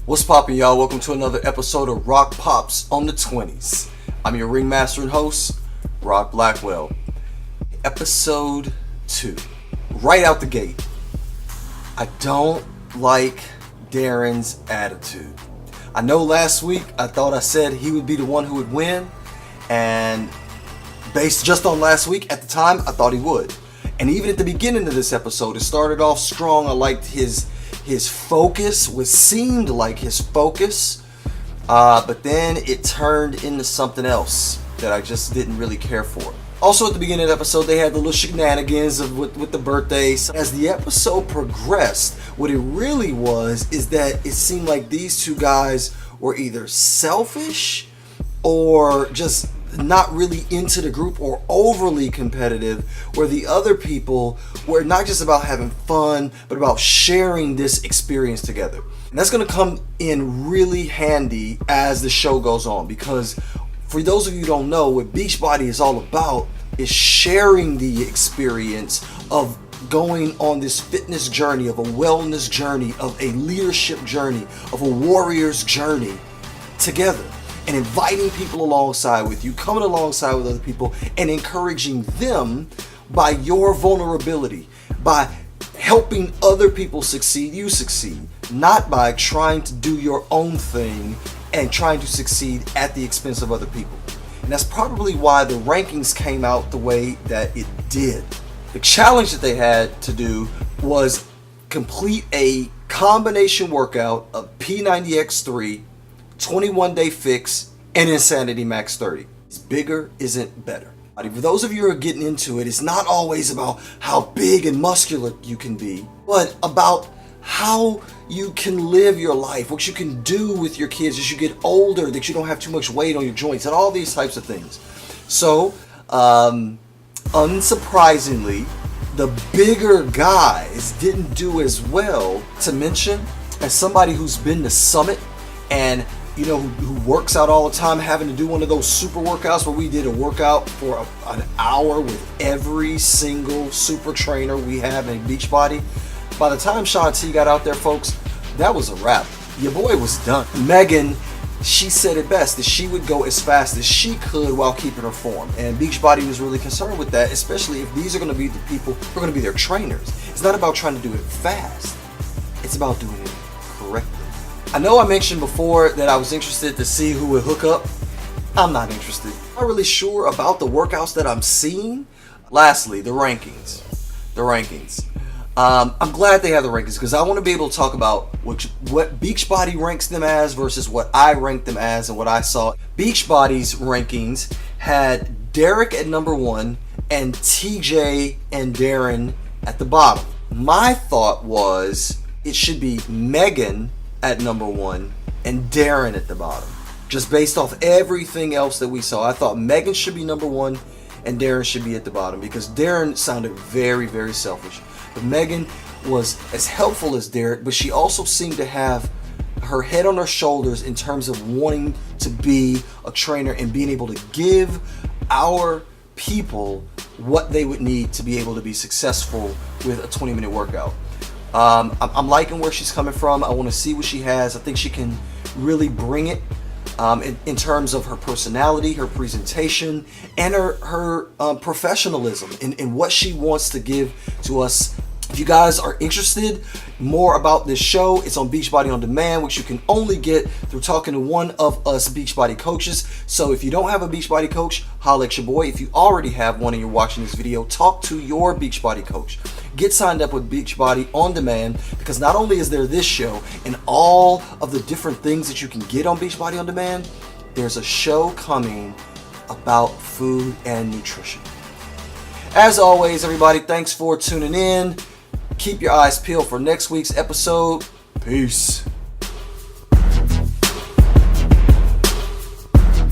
What's poppin', y'all? Welcome to another episode of Rock Pops on the 20's. I'm your ringmaster and host, Rock Blackwell. Episode 2. Right out the gate. I don't like Darren's attitude. I know last week I thought I said he would be the one who would win, and based just on last week, at the time, I thought he would. And even at the beginning of this episode, it started off strong. I liked his focus, seemed like his focus, but then it turned into something else that I just didn't really care for. Also, at the beginning of the episode, they had the little shenanigans with the birthdays. As the episode progressed, what it really was is that it seemed like these two guys were either selfish or just not really into the group or overly competitive, where the other people were not just about having fun, but about sharing this experience together. And that's going to come in really handy as the show goes on, because for those of you who don't know, what Beachbody is all about is sharing the experience of going on this fitness journey, of a wellness journey, of a leadership journey, of a warrior's journey together. And inviting people alongside with you, coming alongside with other people, and encouraging them by your vulnerability, by helping other people succeed, you succeed, not by trying to do your own thing and trying to succeed at the expense of other people. And that's probably why the rankings came out the way that it did. The challenge that they had to do was complete a combination workout of P90X3, 21-day fix, and Insanity Max 30. Bigger isn't better. For those of you who are getting into it, it's not always about how big and muscular you can be, but about how you can live your life, what you can do with your kids as you get older, that you don't have too much weight on your joints, and all these types of things. So, unsurprisingly, the bigger guys didn't do as well. To mention, as somebody who's been to Summit and who works out all the time, having to do one of those super workouts where we did a workout for an hour with every single super trainer we have in Beachbody. By the time Sean T got out there, folks, that was a wrap. Your boy was done. Megan, she said it best, that she would go as fast as she could while keeping her form. And Beachbody was really concerned with that, especially if these are going to be the people who are going to be their trainers. It's not about trying to do it fast. It's about doing it correctly. I know I mentioned before that I was interested to see who would hook up. I'm not interested. I'm not really sure about the workouts that I'm seeing. Lastly, the rankings. I'm glad they have the rankings, because I want to be able to talk about what Beachbody ranks them as versus what I rank them as and what I saw. Beachbody's rankings had Derek at number 1 and TJ and Darren at the bottom. My thought was it should be Megan at number 1 and Darren at the bottom. Just based off everything else that we saw, I thought Megan should be number 1 and Darren should be at the bottom, because Darren sounded very, very selfish. But Megan was as helpful as Derek, but she also seemed to have her head on her shoulders in terms of wanting to be a trainer and being able to give our people what they would need to be able to be successful with a 20-minute workout. I'm liking where she's coming from. I want to see what she has. I think she can really bring it in terms of her personality, her presentation, and her professionalism in what she wants to give to us. If you guys are interested more about this show, it's on Beachbody On Demand, which you can only get through talking to one of us Beachbody coaches. So if you don't have a Beachbody coach, holla at your boy. If you already have one and you're watching this video, talk to your Beachbody coach. Get signed up with Beachbody On Demand, because not only is there this show and all of the different things that you can get on Beachbody On Demand, there's a show coming about food and nutrition. As always, everybody, thanks for tuning in. Keep your eyes peeled for next week's episode. Peace.